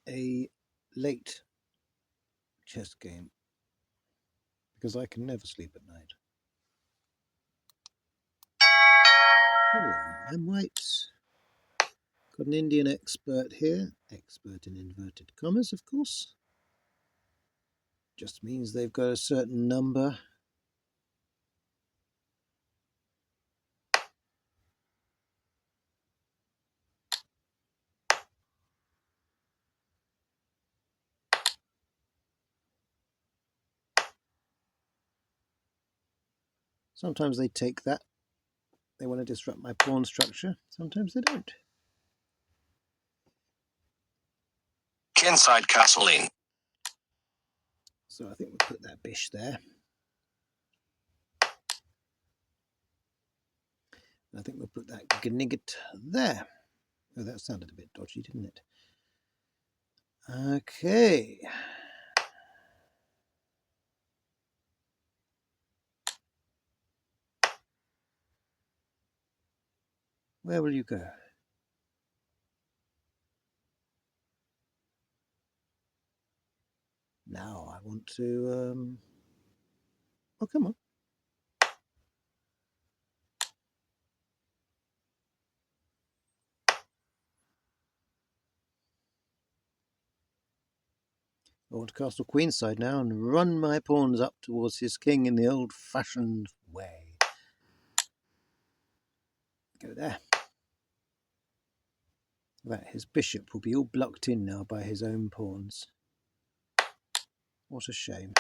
a late chess game because I can never sleep at night. Hello, I'm White. Got an Indian expert here. Expert in inverted commas, of course. Just means they've got a certain number. Sometimes they take that. They want to disrupt my pawn structure. Sometimes they don't. Kingside castling. So I think we'll put that bish there. I think we'll put that gnigget there. Oh, that sounded a bit dodgy, didn't it? Okay. Where will you go? Now I want to... Oh, come on. I want to castle queenside now and run my pawns up towards his king in the old-fashioned way. Go there. That his bishop will be all blocked in now by his own pawns. What a shame.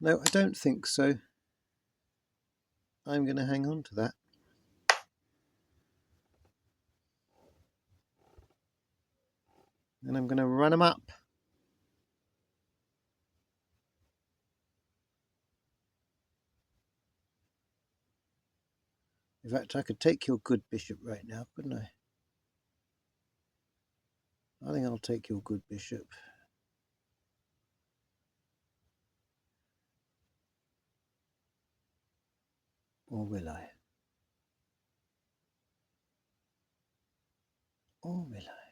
No, I don't think so. I'm going to hang on to that. And I'm going to run them up. In fact, I could take your good bishop right now, couldn't I? I think I'll take your good bishop. Or will I? Or will I?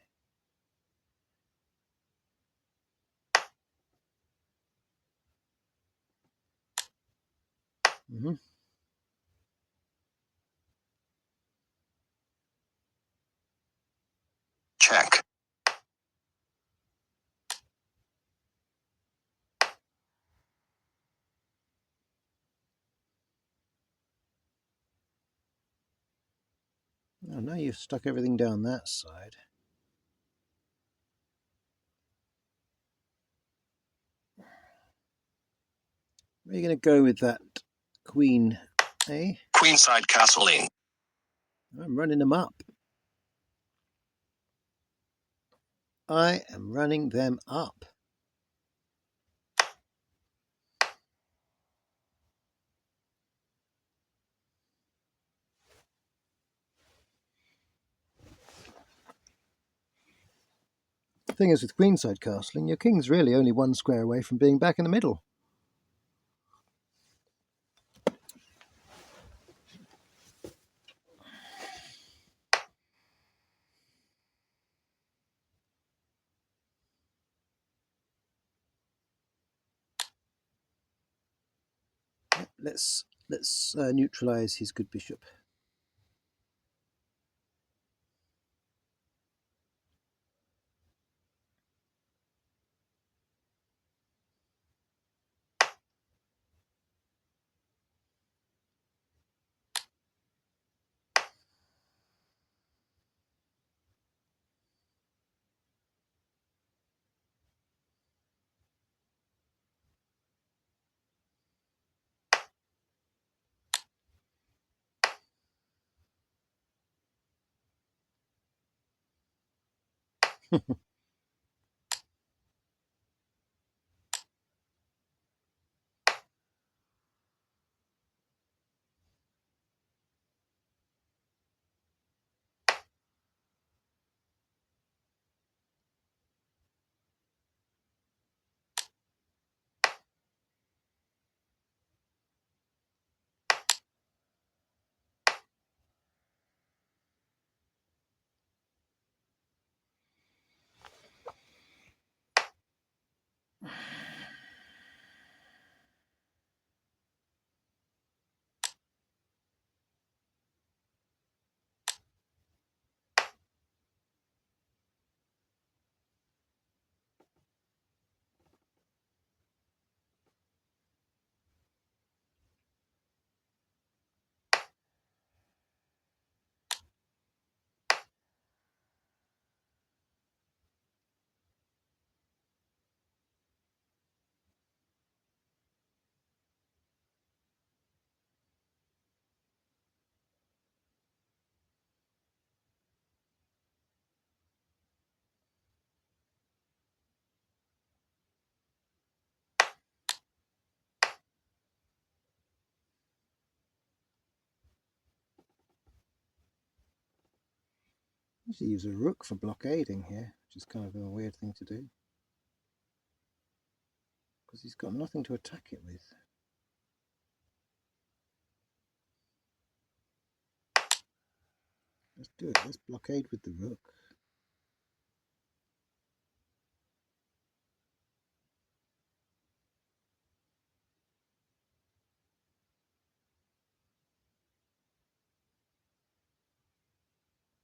Mm-hmm. Check. Oh, now you've stuck everything down that side. Where are you going to go with that queen, eh? Queenside castling. I'm running them up. I am running them up. The thing is with queenside castling, your king's really only one square away from being back in the middle. Yep, let's neutralize his good bishop. Usually use a rook for blockading here, which is kind of a weird thing to do. Because he's got nothing to attack it with. Let's do it. Let's blockade with the rook.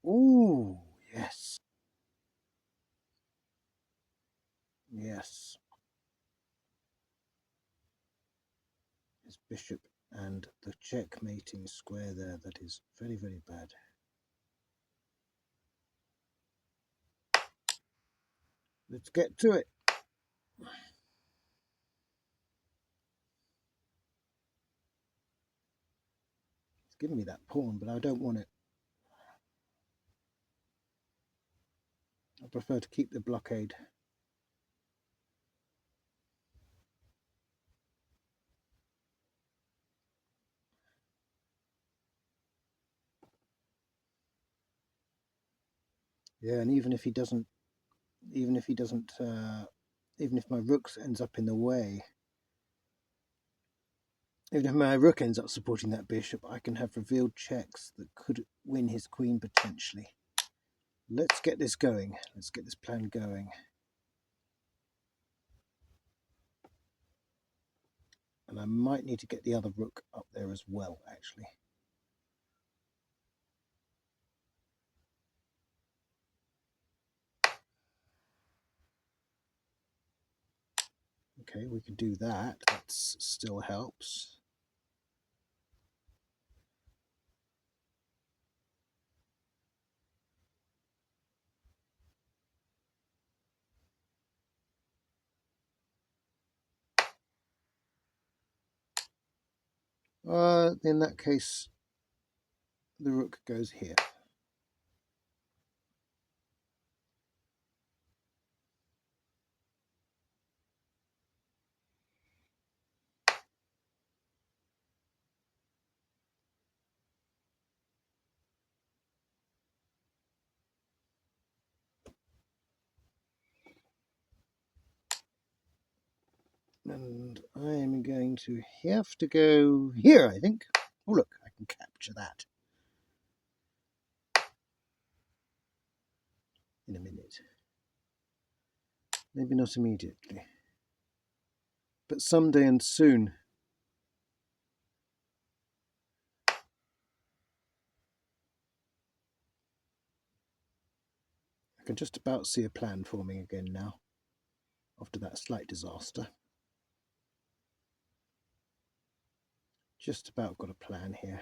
Ooh, yes. Yes. His bishop and the checkmating square there, that is very, very bad. Let's get to it. It's giving me that pawn, but I don't want it. I prefer to keep the blockade. Yeah, and even if my rook ends up in the way, even if my rook ends up supporting that bishop, I can have revealed checks that could win his queen potentially. Let's get this going. Let's get this plan going. And I might need to get the other rook up there as well, actually. Okay, we can do that. That still helps. In that case, the rook goes here. And I'm going to have to go here, I think. Oh, look, I can capture that in a minute. Maybe not immediately, but someday and soon. I can just about see a plan forming again now, after that slight disaster. Just about got a plan here.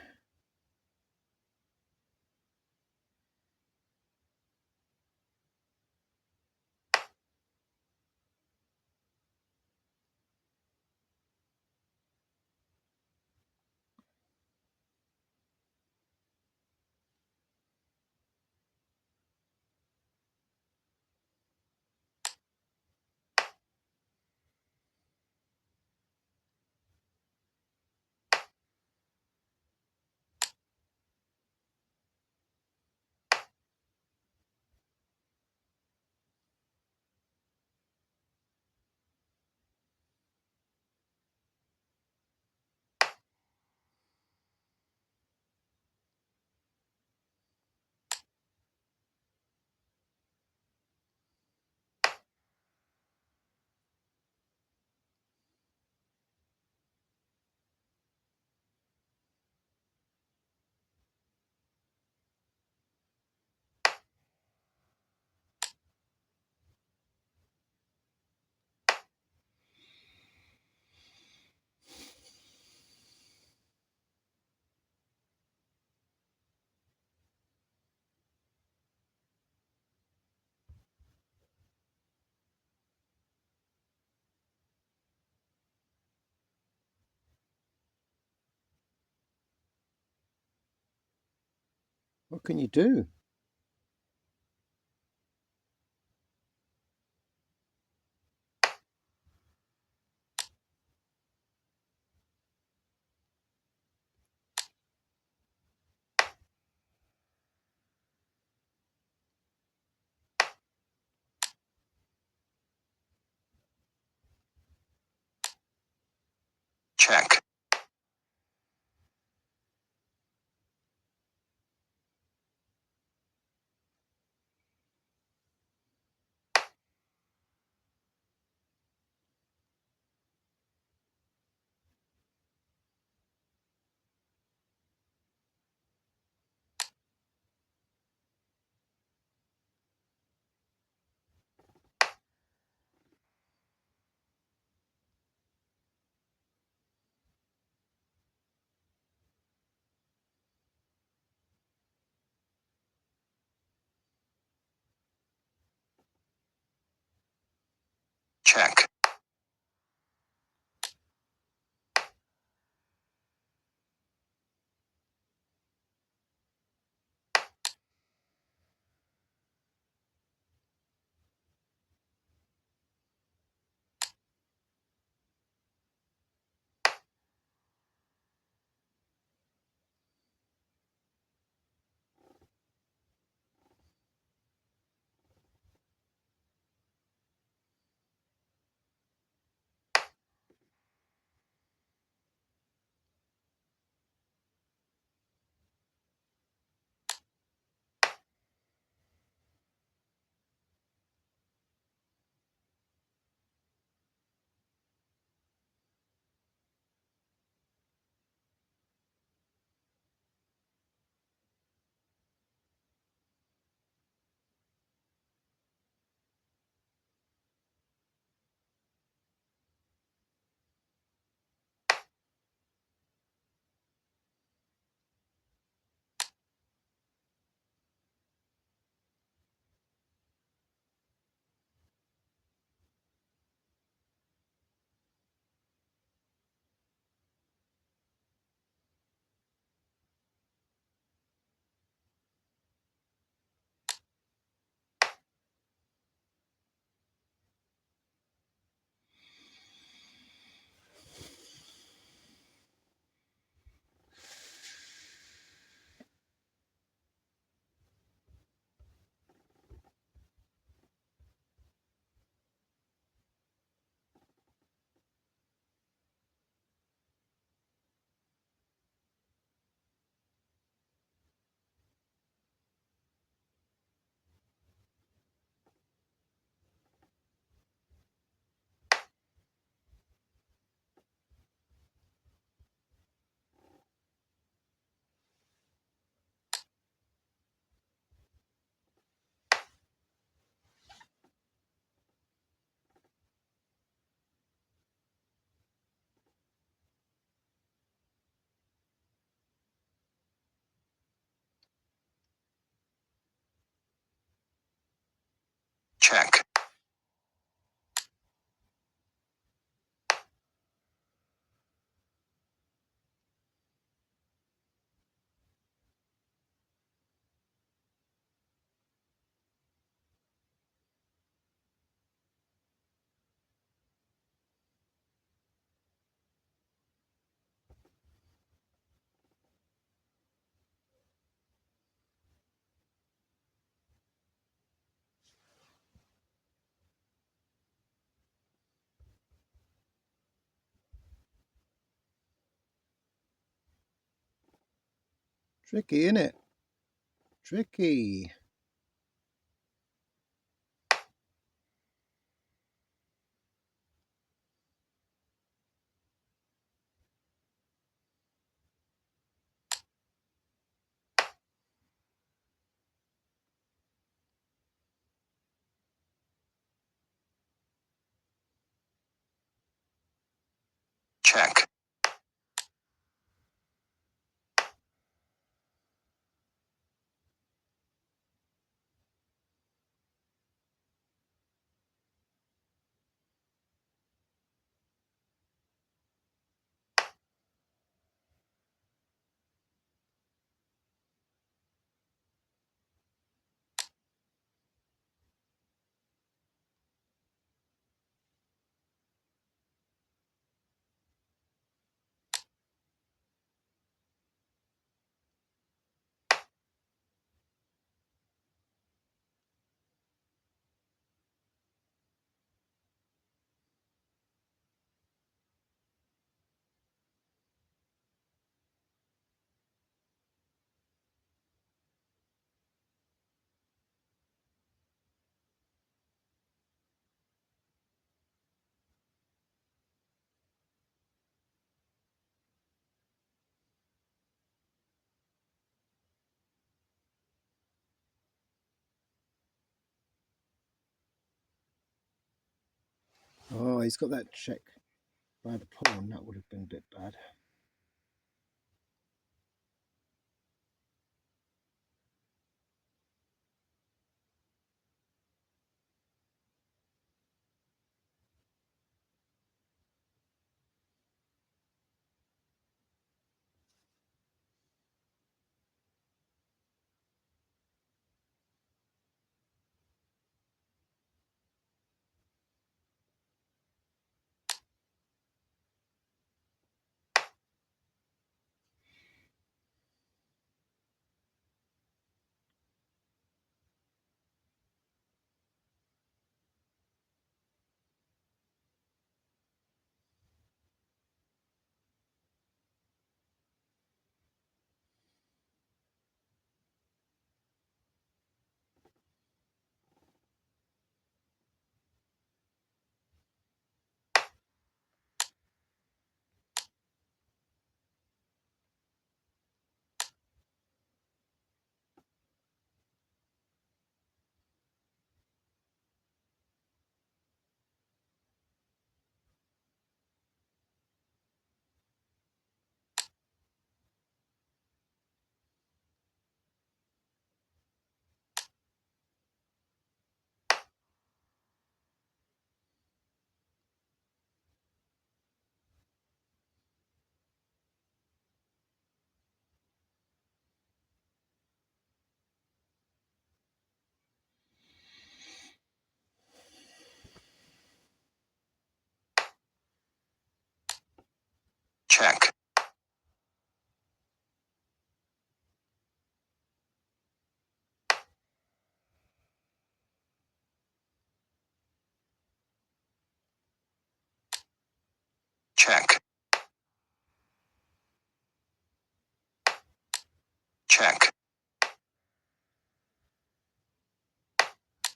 What can you do? Check. Check. Check. Tricky, innit? Tricky. Check. he's got that check by the pawn. That would have been a bit bad. Check. Check. Check.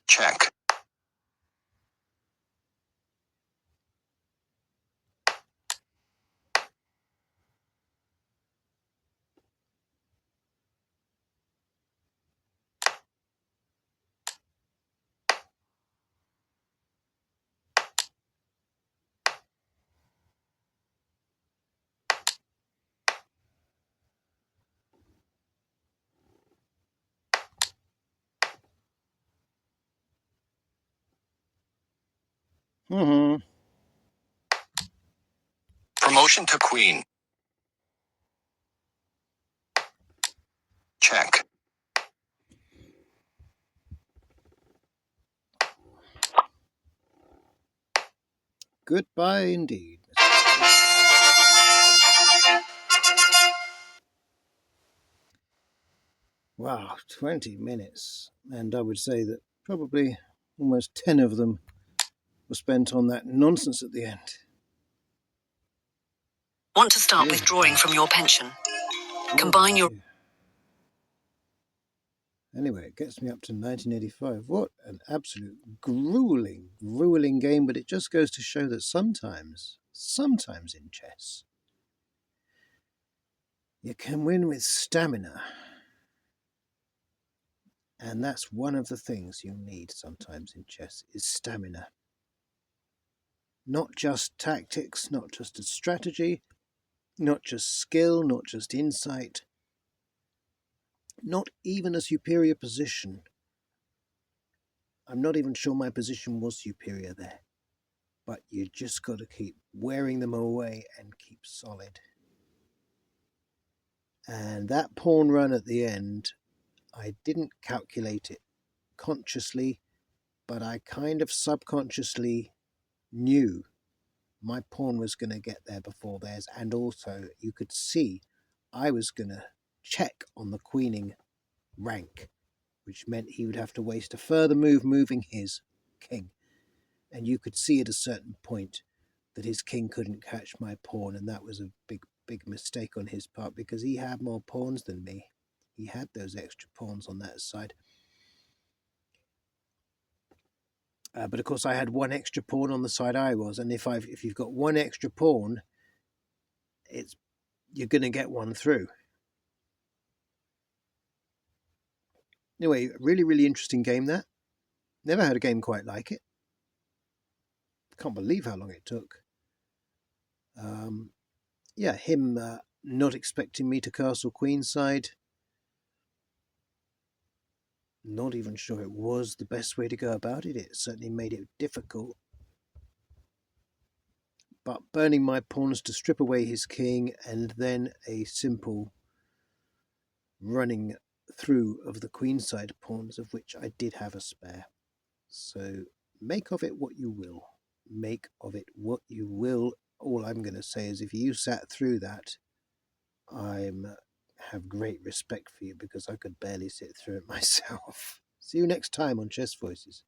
Check. Promotion to queen. Check. Goodbye indeed. Wow, 20 minutes. And I would say that probably almost 10 of them were spent on that nonsense at the end. Want to start withdrawing from your pension? Combine your... Anyway, it gets me up to 1985. What an absolute grueling game, but it just goes to show that sometimes in chess, you can win with stamina. And that's one of the things you need sometimes in chess, is stamina. Not just tactics, not just a strategy, not just skill, not just insight, not even a superior position. I'm not even sure my position was superior there. But you just got to keep wearing them away and keep solid. And that pawn run at the end, I didn't calculate it consciously, but I kind of subconsciously knew my pawn was going to get there before theirs, and also you could see I was going to check on the queening rank, which meant he would have to waste a further move moving his king. And you could see at a certain point that his king couldn't catch my pawn, and that was a big mistake on his part, because he had more pawns than me. He had those extra pawns on that side. But of course I had one extra pawn on the side I was, and if you've got one extra pawn, you're going to get one through. Anyway, really interesting game that. Never had a game quite like it. can't believe how long it took. Yeah, him not expecting me to castle queenside. Not even sure it was the best way to go about it. It certainly made it difficult. But burning my pawns to strip away his king, and then a simple running through of the queenside pawns, of which I did have a spare. So make of it what you will. Make of it what you will. All I'm going to say is if you sat through that, I have great respect for you, because I could barely sit through it myself. See you next time on Chess Voices.